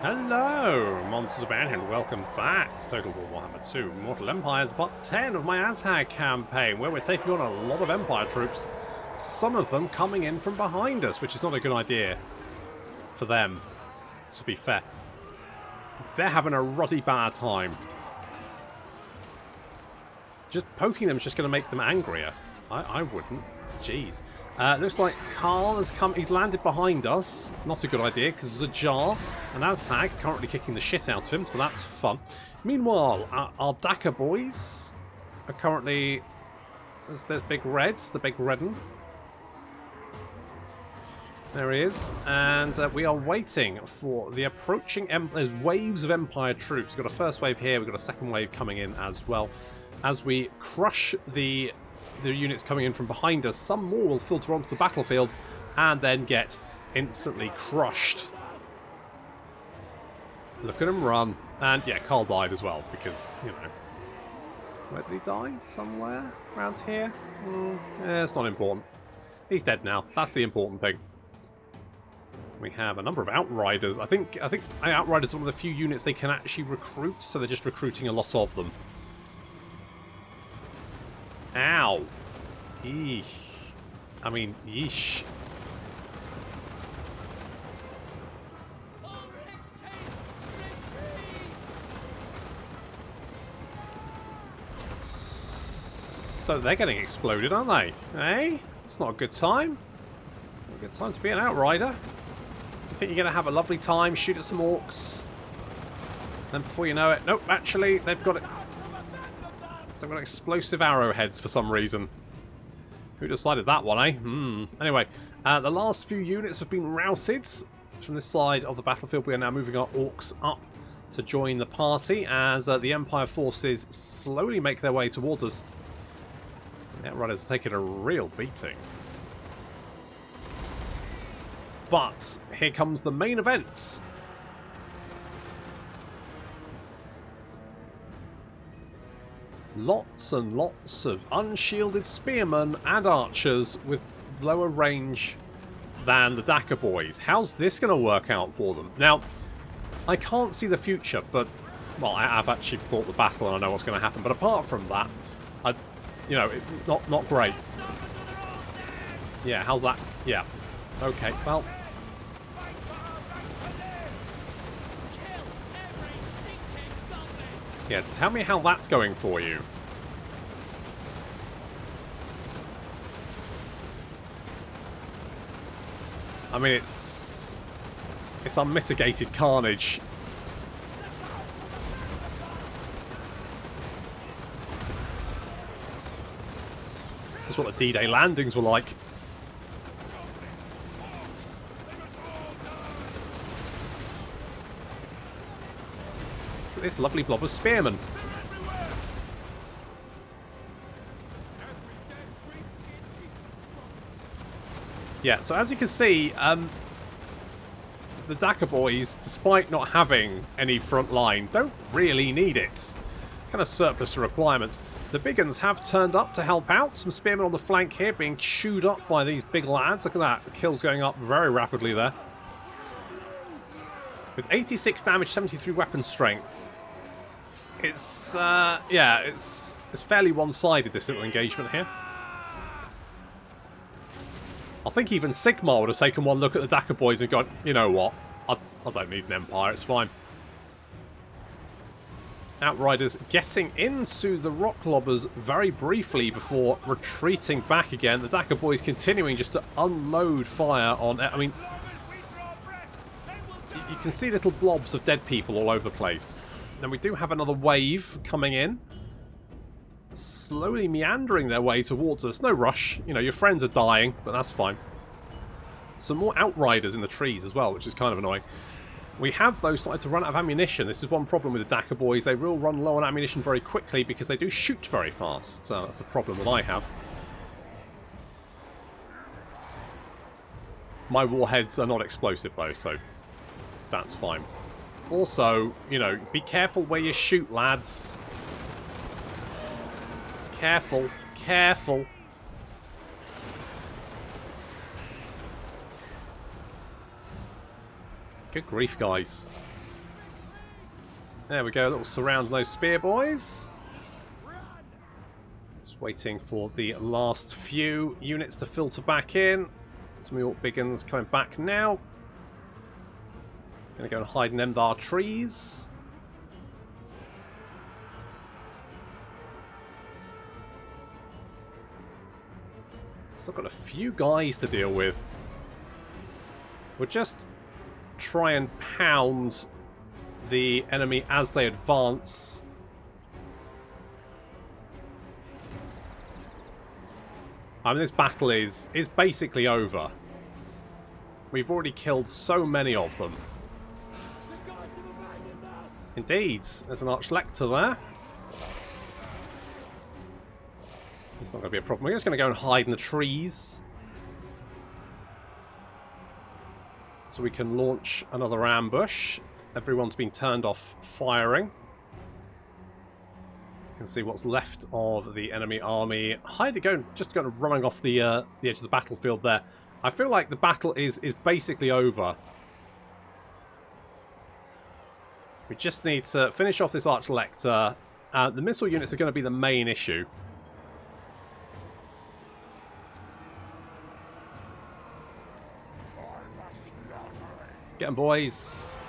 Hello, Monsters of Man, and welcome back to Total War Warhammer 2 Mortal Empires Part 10 of my Azhag campaign, where we're taking on a lot of Empire troops, some of them coming in from behind us, which is not a good idea for them, to be fair. They're having a ruddy bad time. Just poking them is just going to make them angrier. I wouldn't. Jeez. Looks like Karl has come. He's landed behind us. Not a good idea because there's a jar. And Azhag currently kicking the shit out of him, so that's fun. Meanwhile, our Daka boys are currently. There's Big Reds, the Big Redden. There he is. And we are waiting for the approaching. There's waves of Empire troops. We've got a first wave here. We've got a second wave coming in as well. As we crush the units coming in from behind us, some more will filter onto the battlefield and then get instantly crushed. Look at him run. And yeah, Karl died as well because, you know. Where did he die? Somewhere around here? It's not important. He's dead now. That's the important thing. We have a number of Outriders. I think Outriders are one of the few units they can actually recruit, so they're just recruiting a lot of them. Ow. Eesh. I mean, yeesh. So they're getting exploded, aren't they? Eh? It's not a good time. Not a good time to be an Outrider. You think you're going to have a lovely time, shoot at some orcs. Then before you know it... Nope, actually, they've got it... They've got explosive arrowheads for some reason. Who decided that one, eh? Anyway, the last few units have been routed. From this side of the battlefield, we are now moving our orcs up to join the party as the Empire forces slowly make their way towards us. The Outriders are taking a real beating. But here comes the main event. Lots and lots of unshielded spearmen and archers with lower range than the Daka boys. How's this going to work out for them? Now, I can't see the future, but... Well, I've actually fought the battle and I know what's going to happen. But apart from that, you know, not great. Yeah, how's that? Yeah. Okay, well... Yeah, tell me how that's going for you. I mean, it's unmitigated carnage. That's what the D-Day landings were like. This lovely blob of spearmen. Yeah, so as you can see, the Daka boys, despite not having any front line, don't really need it. Kind of surplus to requirements. The big uns have turned up to help out. Some spearmen on the flank here being chewed up by these big lads. Look at that. The kills going up very rapidly there. With 86 damage, 73 weapon strength. It's, yeah, it's fairly one-sided, this little engagement here. I think even Sigmar would have taken one look at the Daka boys and gone, you know what, I don't need an Empire, it's fine. Outriders getting into the rock lobbers very briefly before retreating back again. The Daka boys continuing just to unload fire on... I mean, you can see little blobs of dead people all over the place. Then we do have another wave coming in. Slowly meandering their way towards us. No rush. You know, your friends are dying, but that's fine. Some more Outriders in the trees as well, which is kind of annoying. We have, though, started to run out of ammunition. This is one problem with the Daka boys. They will run low on ammunition very quickly because they do shoot very fast. So that's a problem that I have. My warheads are not explosive, though, so that's fine. Also, you know, be careful where you shoot, lads. Careful, careful. Good grief, guys. There we go, a little surround on those spear boys. Just waiting for the last few units to filter back in. Some of the Orc Biggins coming back now. Gonna go and hide in them there trees. Still got a few guys to deal with. We'll just try and pound the enemy as they advance. I mean, this battle is basically over. We've already killed so many of them. Indeed, there's an Archlector there. It's not going to be a problem. We're just going to go and hide in the trees. So we can launch another ambush. Everyone's been turned off firing. You can see what's left of the enemy army. Just going running off the edge of the battlefield there. I feel like the battle is basically over. We just need to finish off this Archlector. The missile units are going to be the main issue. Get them, boys.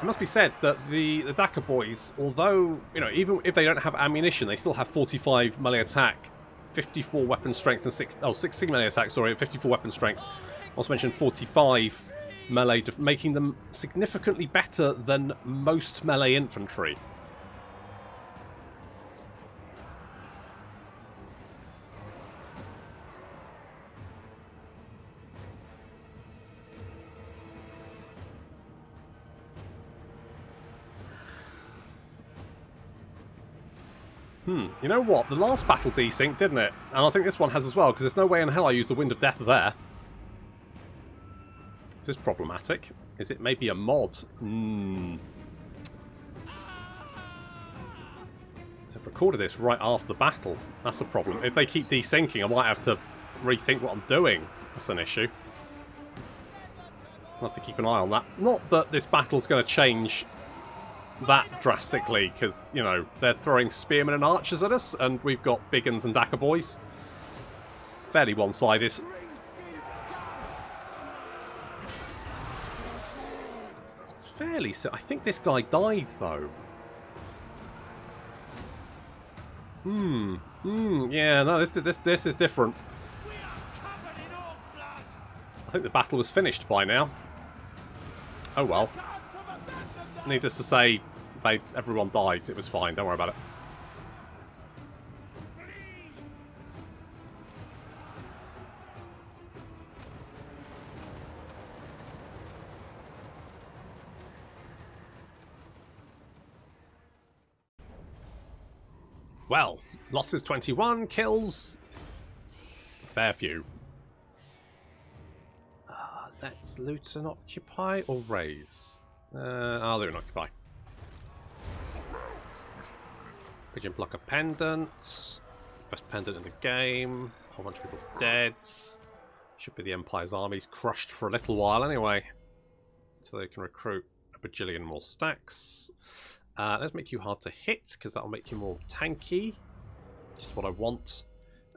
It must be said that the Daka boys, although, you know, even if they don't have ammunition, they still have 45 melee attack, 54 weapon strength, and 60 melee attack, sorry, and 54 weapon strength. Also mentioned 45 melee, making them significantly better than most melee infantry. You know what? The last battle desynced, didn't it? And I think this one has as well, because there's no way in hell I used the Wind of Death there. This is problematic. Is it maybe a mod? So I've recorded this right after the battle. That's a problem. If they keep desyncing, I might have to rethink what I'm doing. That's an issue. I'll have to keep an eye on that. Not that this battle's going to change that drastically, because, you know, they're throwing spearmen and archers at us, and we've got Biggins and Daka boys. Fairly one-sided. It's fairly... I think this guy died, though. Yeah, no, this is different. I think the battle was finished by now. Oh well. Needless to say, everyone died. It was fine. Don't worry about it. Well, losses 21, kills fair few. Let's loot and occupy or raise. I'll loot and occupy. Pigeon Blocker Pendant. Best pendant in the game. A whole bunch of people dead. Should be the Empire's armies crushed for a little while anyway. So they can recruit a bajillion more stacks. Let's make you hard to hit, because that'll make you more tanky. Which is what I want.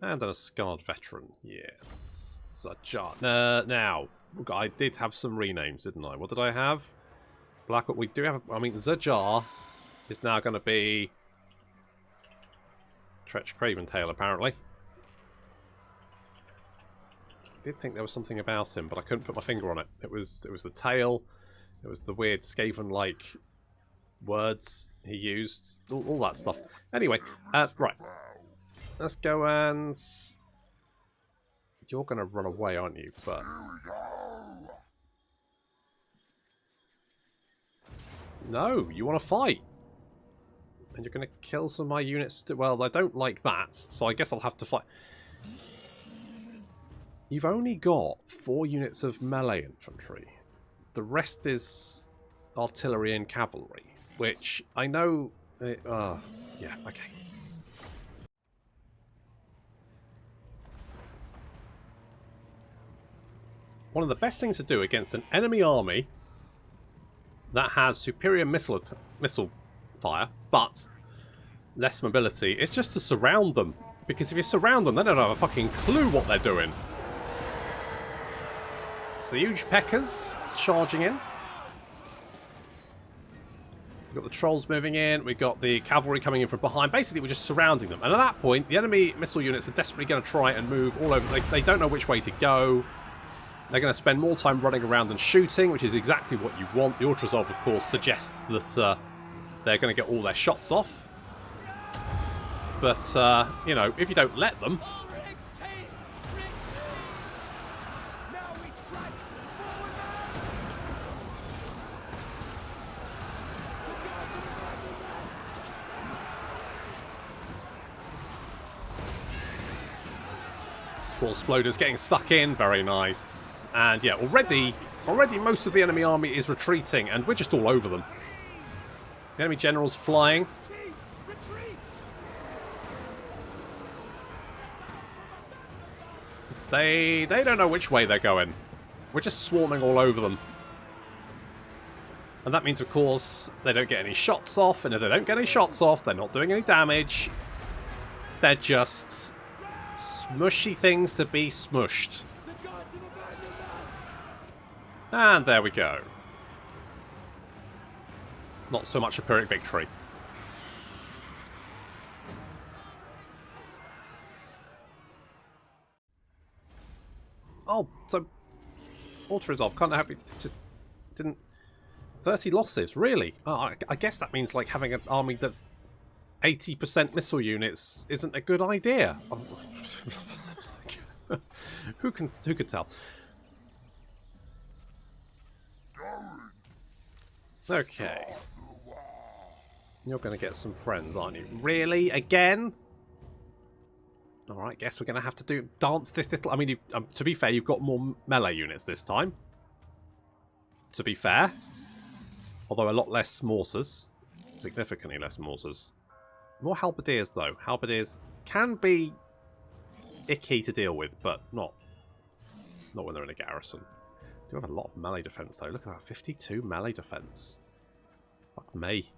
And then a Scarred Veteran. Yes. Zajar. Now, I did have some renames, didn't I? What did I have? Blackwood. We do have... I mean, Zajar is now going to be... Tretch Craventail, apparently. I did think there was something about him, but I couldn't put my finger on it. It was the tail. It was the weird Skaven-like words he used. All that stuff. Anyway, right. Let's go and... You're going to run away, aren't you? But... No, you want to fight. And you're going to kill some of my units. Well, I don't like that, so I guess I'll have to fight. You've only got 4 units of melee infantry. The rest is artillery and cavalry, which I know... yeah, okay. One of the best things to do against an enemy army that has superior missile fire, but less mobility. It's just to surround them. Because if you surround them, they don't have a fucking clue what they're doing. It's the huge Peckers charging in. We've got the trolls moving in. We've got the cavalry coming in from behind. Basically, we're just surrounding them. And at that point, the enemy missile units are desperately going to try and move all over. They don't know which way to go. They're going to spend more time running around than shooting, which is exactly what you want. The Orc-Resolve, of course, suggests that they're going to get all their shots off. But, you know, if you don't let them... Spore Sploders getting stuck in. Very nice. And, yeah, already most of the enemy army is retreating, and we're just all over them. The enemy general's flying. They don't know which way they're going. We're just swarming all over them. And that means, of course, they don't get any shots off. And if they don't get any shots off, they're not doing any damage. They're just smushy things to be smushed. And there we go. Not so much a Pyrrhic victory. Oh, so Auto-Resolve can't have it. Just didn't. 30 losses, really? Oh, I guess that means like having an army that's 80% missile units isn't a good idea. Oh. Who could tell? Okay. You're going to get some friends, aren't you? Really? Again? Alright, guess we're going to have to dance this little... I mean, to be fair, you've got more melee units this time. To be fair. Although a lot less mortars. Significantly less mortars. More halberdiers, though. Halberdiers can be icky to deal with, but not when they're in a garrison. They do have a lot of melee defense, though. Look at that, 52 melee defense. Fuck me.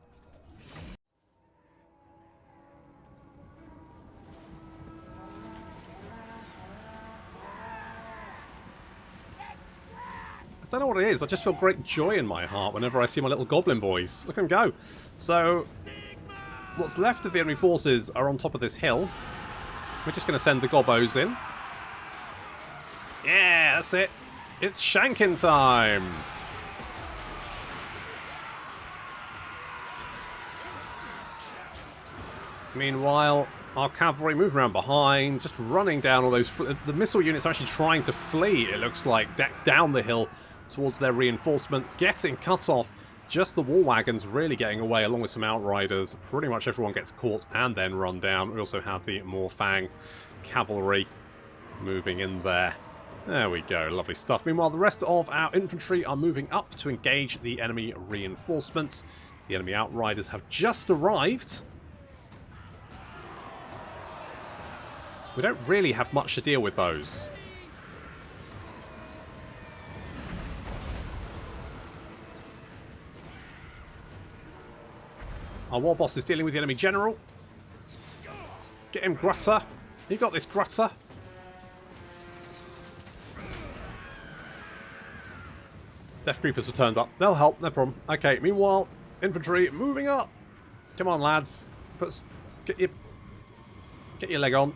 I don't know what it is. I just feel great joy in my heart whenever I see my little goblin boys. Look at them go. So, what's left of the enemy forces are on top of this hill. We're just going to send the gobbos in. Yeah, that's it. It's shanking time. Meanwhile, our cavalry move around behind, just running down all those... The missile units are actually trying to flee, it looks like, down the hill towards their reinforcements, getting cut off. Just the war wagons really getting away, along with some outriders. Pretty much everyone gets caught and then run down. We also have the Morfang cavalry moving in there. There we go, lovely stuff. Meanwhile, the rest of our infantry are moving up to engage the enemy reinforcements. The enemy outriders have just arrived. We don't really have much to deal with those. Our war boss is dealing with the enemy general. Get him, Grutter. You got this, Grutter. Death Creepers have turned up. They'll help, no problem. Okay, meanwhile, infantry moving up. Come on, lads. Get your leg on.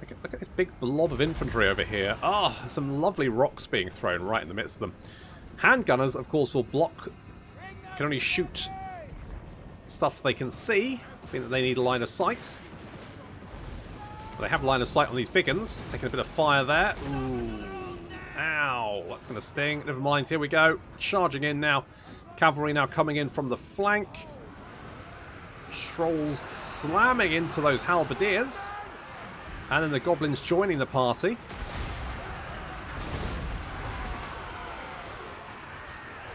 Look at this big blob of infantry over here. Ah, oh, some lovely rocks being thrown right in the midst of them. Handgunners, of course, will block... Can only shoot stuff they can see. I think that they need a line of sight. But they have line of sight on these big uns. Taking a bit of fire there. Ooh. Ow. That's going to sting. Never mind. Here we go. Charging in now. Cavalry now coming in from the flank. Trolls slamming into those halberdiers. And then the goblins joining the party.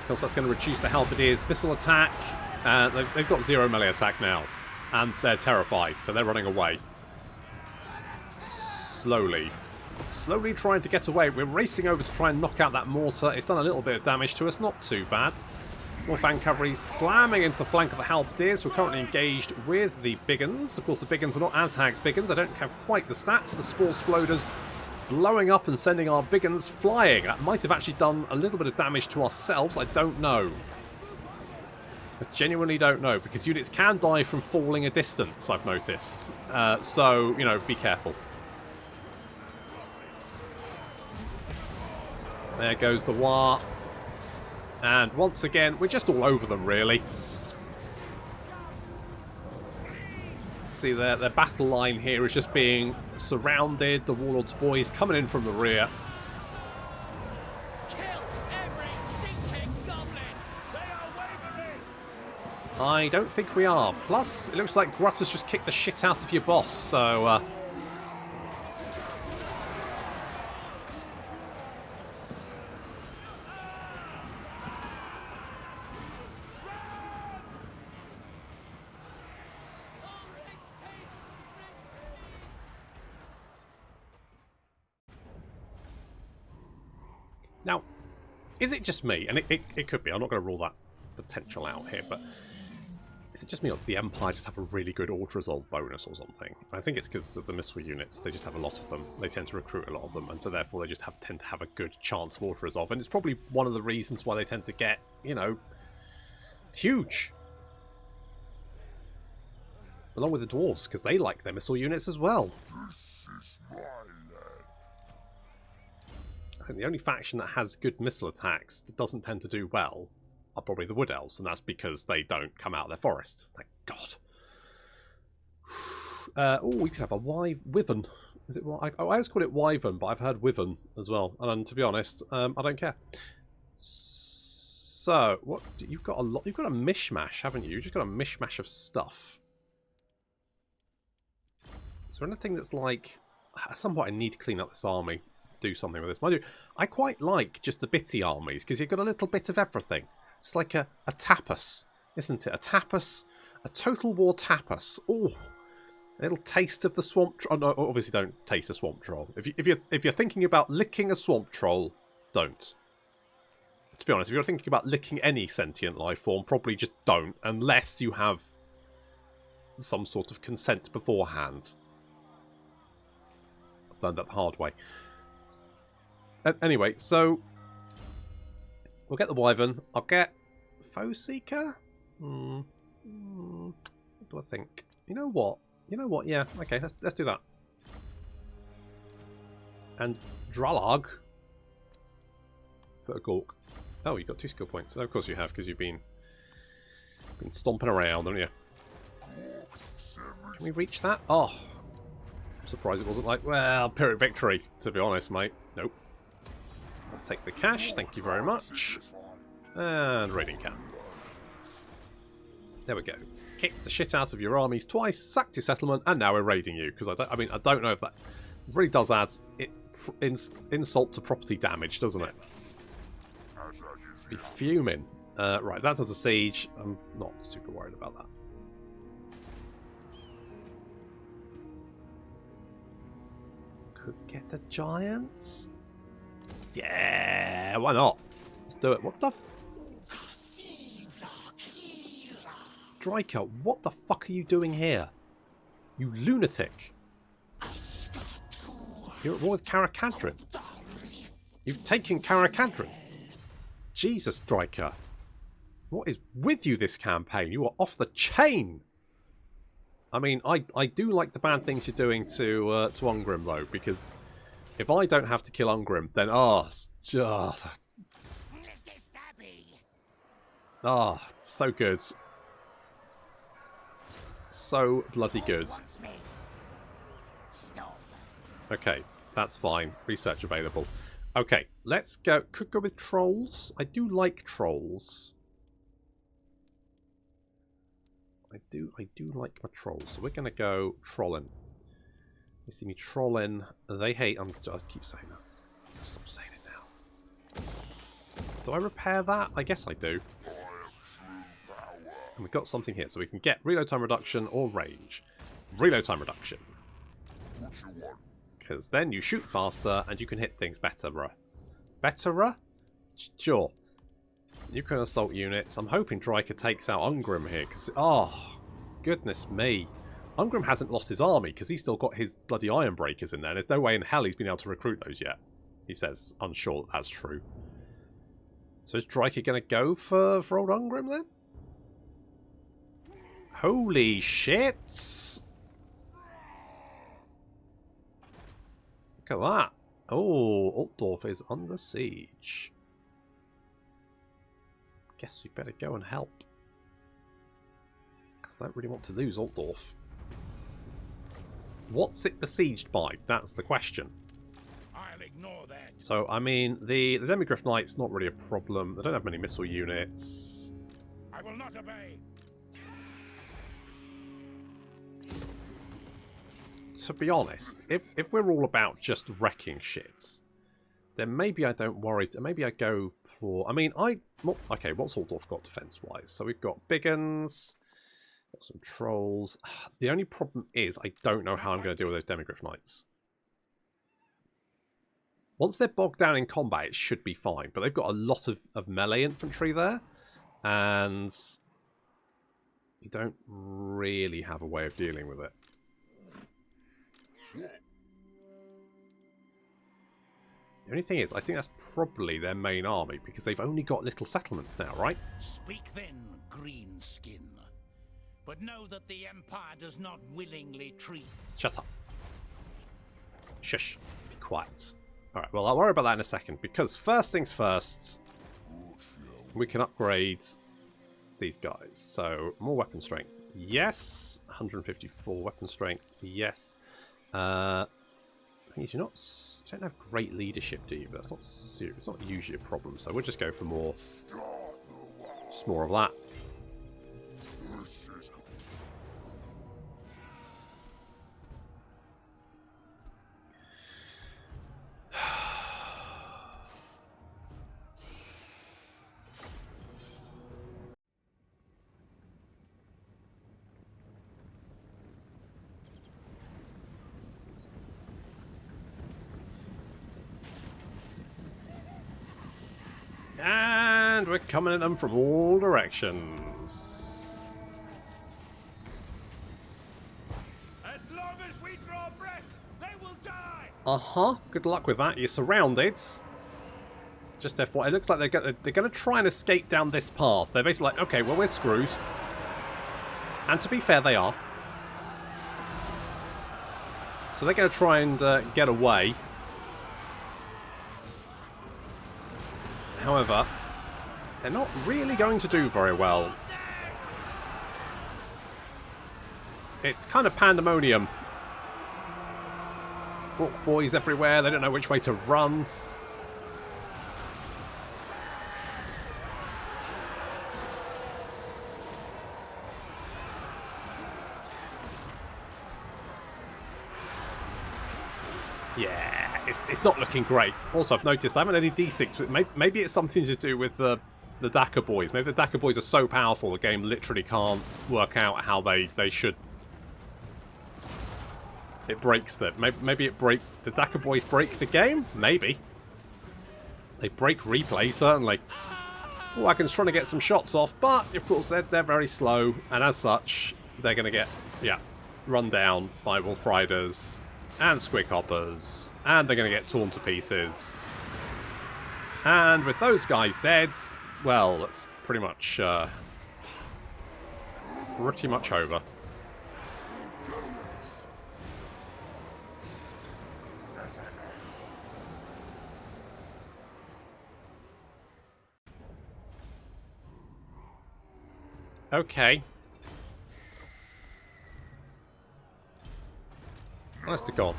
Of course, that's going to reduce the halberdiers' missile attack. They've got 0 melee attack now. And they're terrified, so they're running away. Slowly trying to get away. We're racing over to try and knock out that mortar. It's done a little bit of damage to us, not too bad. Warfang cavalry slamming into the flank of the halberdiers, who are currently engaged with the Biggins. Of course, the Biggins are not Azhag's Biggins. I don't have quite the stats. The Spore Sploders blowing up and sending our Biggins flying. That might have actually done a little bit of damage to ourselves. I don't know. I genuinely don't know, because units can die from falling a distance, I've noticed. So, you know, be careful. There goes the War. And once again, we're just all over them, really. See, their battle line here is just being surrounded. The Warlord's boys coming in from the rear. Kill every stinking goblin! They are waving me! I don't think we are. Plus, it looks like Grut has just kicked the shit out of your boss, so... Now, is it just me? And it could be. I'm not going to rule that potential out here, but is it just me, or does the Empire just have a really good auto-resolve bonus or something? I think it's because of the missile units. They just have a lot of them. They tend to recruit a lot of them, and so therefore they just tend to have a good chance of auto-resolve. And it's probably one of the reasons why they tend to get, you know, huge. Along with the Dwarfs, because they like their missile units as well. I think the only faction that has good missile attacks that doesn't tend to do well are probably the Wood Elves, and that's because they don't come out of their forest. Thank God. Oh, we could have a Wyvern. Is it? I always call it Wyvern, but I've heard Wyvern as well. And to be honest, I don't care. So, what you've got a lot. You've got a mishmash, haven't you? You've just got a mishmash of stuff. Is there anything that's like? At some point, I need to clean up this army. Do something with this. Mind you, I quite like just the bitty armies because you've got a little bit of everything. It's like a tapas, isn't it? A tapas, a total war tapas. Oh, a little taste of the swamp troll. Oh, no, obviously don't taste a swamp troll. If you're thinking about licking a swamp troll, don't. To be honest, if you're thinking about licking any sentient life form, probably just don't, unless you have some sort of consent beforehand. I've learned that the hard way. Anyway, so we'll get the Wyvern. I'll get Foe Seeker. What do I think? You know what? Yeah. Okay, let's do that. And Dralag for a Gork. Oh, you got 2 skill points. Oh, of course you have, because you've been stomping around, haven't you? Can we reach that? Oh, I'm surprised it wasn't like, well, Pyrrhic Victory. To be honest, mate. Nope. I'll take the cash, thank you very much. And raiding camp. There we go. Kicked the shit out of your armies twice, sacked your settlement, and now we're raiding you. Because I don't know if that really does add insult to property damage, doesn't it? Be fuming. Right, that does a siege. I'm not super worried about that. Could get the giants. Yeah, why not? Let's do it. What the Striker, what the fuck are you doing here? You lunatic. You're at war with Karakadrin. You've taken Karakadrin. Jesus, Striker. What is with you this campaign? You are off the chain. I mean, I do like the bad things you're doing to Ungrim, though, because if I don't have to kill Ungrim, then so good. So bloody good. Okay, that's fine. Research available. Okay, let's go. Could go with trolls. I do like trolls. I do like my trolls. So we're gonna go trolling. You see me trolling. They hate. I keep saying that. Stop saying it now. Do I repair that? I guess I do. And we've got something here, so we can get reload time reduction or range. Reload time reduction. Because then you shoot faster and you can hit things better. Betterer? Sure. You can assault units. I'm hoping Drak takes out Ungrim here, because... Oh, goodness me. Ungrim hasn't lost his army, because he's still got his bloody Ironbreakers in there. There's no way in hell he's been able to recruit those yet. He says, unsure that that's true. So is Drak going to go for old Ungrim, then? Holy shit! Look at that. Oh, Altdorf is under siege. Guess we better go and help. Because I don't really want to lose Altdorf. What's it besieged by? That's the question. I'll ignore that. So, I mean, the Demigryph Knight's not really a problem. They don't have many missile units. I will not obey. To be honest, if we're all about just wrecking shit, then maybe I don't worry. Maybe I go for... I mean, okay, what's Altdorf got defense-wise? So we've got big uns, got some trolls. The only problem is I don't know how I'm going to deal with those Demigryph Knights. Once they're bogged down in combat, it should be fine. But they've got a lot of melee infantry there. And you don't really have a way of dealing with it. The only thing is, I think that's probably their main army, because they've only got little settlements now, right? Speak then, Greenskin. But know that the Empire does not willingly treat... Shut up. Shush. Be quiet. Alright, well, I'll worry about that in a second, because first things first, we can upgrade these guys. So, more weapon strength. Yes. 154 weapon strength. Yes. The thing is, you don't have great leadership, do you? But that's not serious. It's not usually a problem. So we'll just go for more. Just more of that. And we're coming at them from all directions. As long as we draw breath, they will die. Good luck with that. You're surrounded. Just FYI, it looks like they're going to try and escape down this path. They're basically like, okay, well, we're screwed. And to be fair, they are. So they're going to try and get away. However, they're not really going to do very well. It's kind of pandemonium. Orc boys everywhere, they don't know which way to run. Yeah, it's not looking great. Also, I've noticed I haven't any D6. Maybe it's something to do with the Daka boys. Maybe the Daka boys are so powerful the game literally can't work out how they should. It breaks it. Maybe it break. The Daka boys break the game? Maybe. They break replay, certainly. Oh, Wagon's trying to get some shots off, but of course they're very slow, and as such, they're going to get run down by Wolf Riders and Squig Hoppers, and they're going to get torn to pieces. And with those guys dead, well, that's pretty much over. Okay. Honest to God.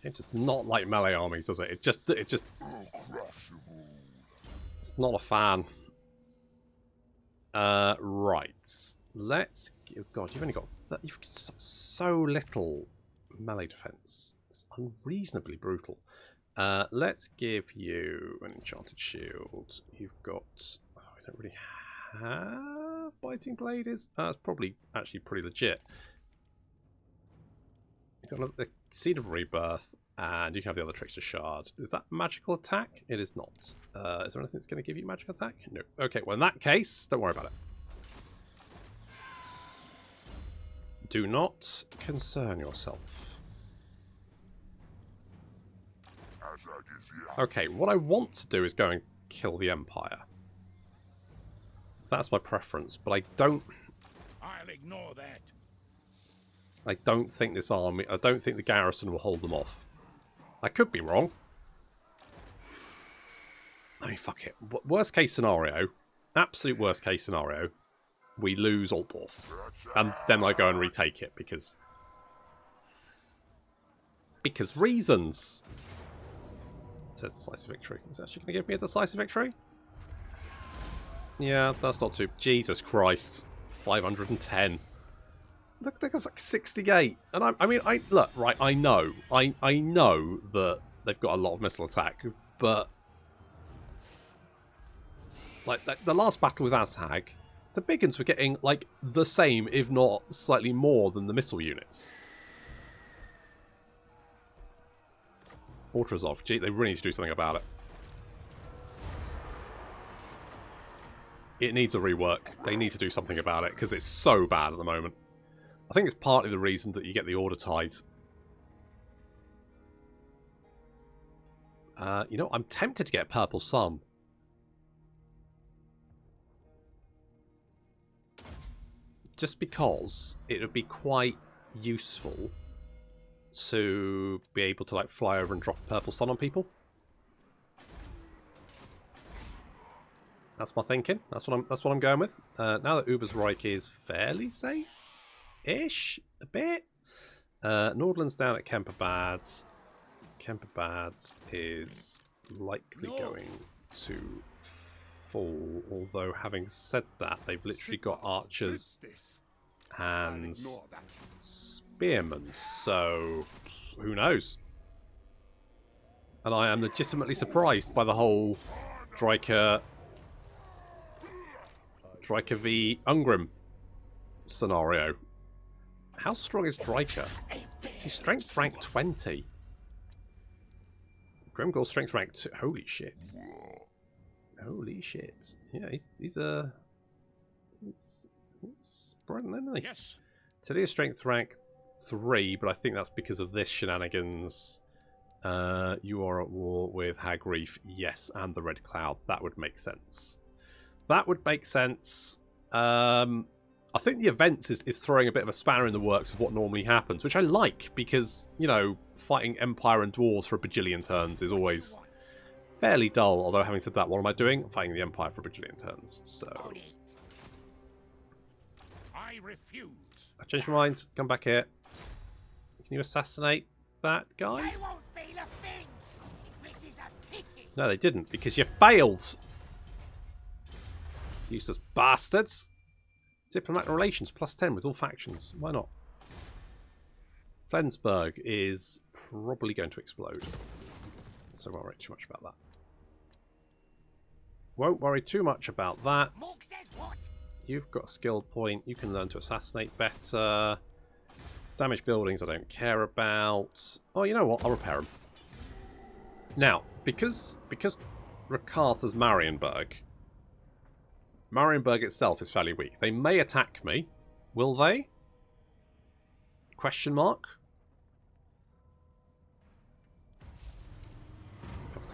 It does not like melee armies, does it? It just it's not a fan. Right. Let's. Oh God, you've only got you've got so little melee defense. It's unreasonably brutal. Let's give you an enchanted shield. You've got. Oh, I don't really have biting blade. It's probably actually pretty legit. You've got the Seed of Rebirth. And you can have the other Trickster Shard. Is that magical attack? It is not. Is there anything that's going to give you magical attack? No. Okay, well in that case, don't worry about it. Do not concern yourself. Okay, what I want to do is go and kill the Empire. That's my preference, but I don't... I'll ignore that. I don't think this army... I don't think the garrison will hold them off. I could be wrong. I mean, fuck it. Worst case scenario, absolute worst case scenario, we lose Altdorf. And then I go and retake it because... Because reasons! It says decisive victory. Is it actually going to give me a decisive victory? Yeah, that's not too... Jesus Christ. 510. Look, that's like 68. And I mean, look, right, I know that they've got a lot of missile attack, but like the last battle with Azhag, the big uns were getting like the same, if not slightly more than the missile units. Ultrazov, gee, they really need to do something about it. It needs a rework. They need to do something about it because it's so bad at the moment. I think it's partly the reason that you get the order tides. You know, I'm tempted to get Purple Sun. Just because it would be quite useful to be able to like fly over and drop Purple Sun on people. That's my thinking. That's what I'm going with. Now that Ubersreich is fairly safe-ish, a bit. Nordland's down at Kemperbads. Kemperbads is likely going to fall. Although, having said that, they've literally got archers and spearmen. So, who knows? And I am legitimately surprised by the whole Dryker v. Ungrim scenario. How strong is Dryker? He's strength rank 20. Grimgor's strength rank 2. Holy shit. Holy shit. Yeah, he's spreading, isn't he? Yes. Today is strength rank 3, but I think that's because of this shenanigans. You are at war with Hag Reef. Yes, and the Red Cloud. That would make sense. That would make sense. I think the events is throwing a bit of a spanner in the works of what normally happens, which I like because, you know, fighting Empire and Dwarves for a bajillion turns is always fairly dull. Although, having said that, what am I doing? I'm fighting the Empire for a bajillion turns. So, I refuse. I changed my mind. Come back here. Can you assassinate that guy? They won't feel a thing. This is a pity. No, they didn't, because you failed. Useless bastards. Diplomatic relations +10 with all factions. Why not? Flensburg is probably going to explode. So I won't worry too much about that. Won't worry too much about that. You've got a skill point. You can learn to assassinate better. Damaged buildings I don't care about. Oh, you know what? I'll repair them. Now, because Rakarth is Marienburg itself is fairly weak. They may attack me. Will they? Question mark?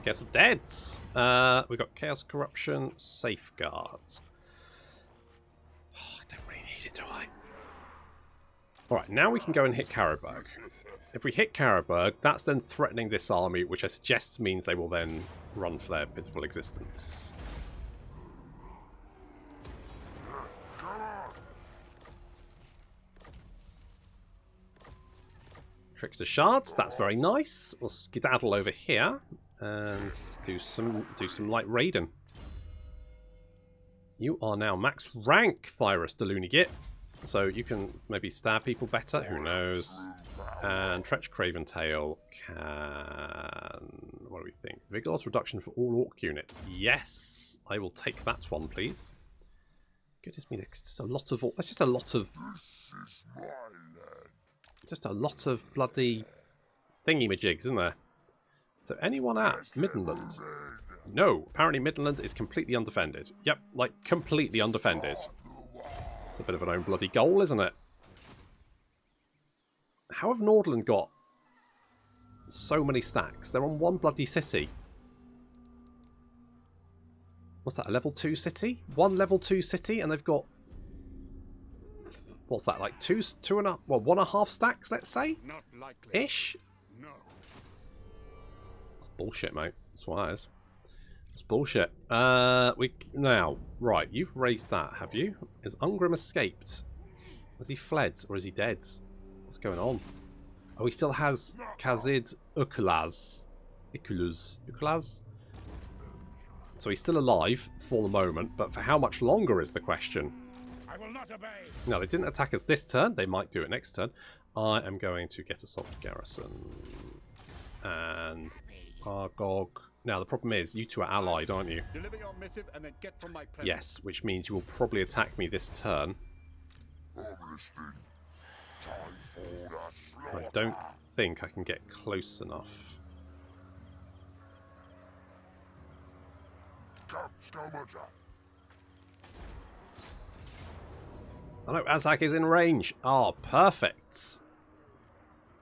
Chaos of Deads. We've got Chaos, Corruption, Safeguards. Oh, I don't really need it, do I? Alright, now we can go and hit Karabag. If we hit Karabag, that's then threatening this army, which I suggest means they will then run for their pitiful existence. Trickster Shards, that's very nice. We'll skedaddle over here and do some light raiding. You are now max rank, Thyrus the Lunigit, so you can maybe stab people better. Who knows? And Tretch Craven Tail can... What do we think? Vigor loss reduction for all orc units. Yes, I will take that one, please. Goodness me, there's just a lot of... That's just a lot of... Just a lot of bloody thingy-majigs, isn't there? So anyone at Midland? No, apparently Midland is completely undefended. Yep, like completely undefended. It's a bit of an own bloody goal, isn't it? How have Nordland got so many stacks? They're on one bloody city. What's that, a level 2 city? One level 2 city, and they've got... What's that, like two and a... Well, 1.5 stacks, let's say? Not likely. Ish? No. That's bullshit, mate. That's what that is. That's bullshit. Now, right, you've raised that, have you? Has Ungrim escaped? Has he fled, or is he dead? What's going on? Oh, he still has Khazid Ukulaz. Ukulaz? So he's still alive for the moment, but for how much longer is the question? I will not obey. No, they didn't attack us this turn. They might do it next turn. I am going to get a soft garrison. And Argog. Now, the problem is, you two are allied, aren't you? Deliver your missive and then get from my presence. Yes, which means you will probably attack me this turn. I don't think I can get close enough. Oh no, Azhag is in range. Oh, perfect.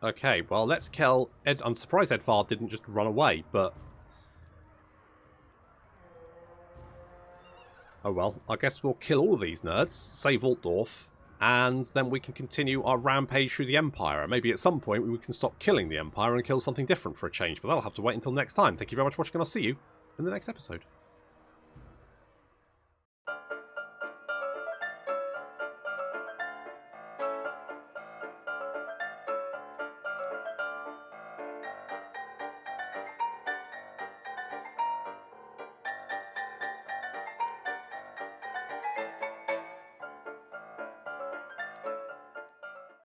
Okay, well, let's kill Ed. I'm surprised Edvard didn't just run away, but... Oh well, I guess we'll kill all of these nerds, save Altdorf, and then we can continue our rampage through the Empire. And maybe at some point we can stop killing the Empire and kill something different for a change, but that'll have to wait until next time. Thank you very much for watching, and I'll see you in the next episode.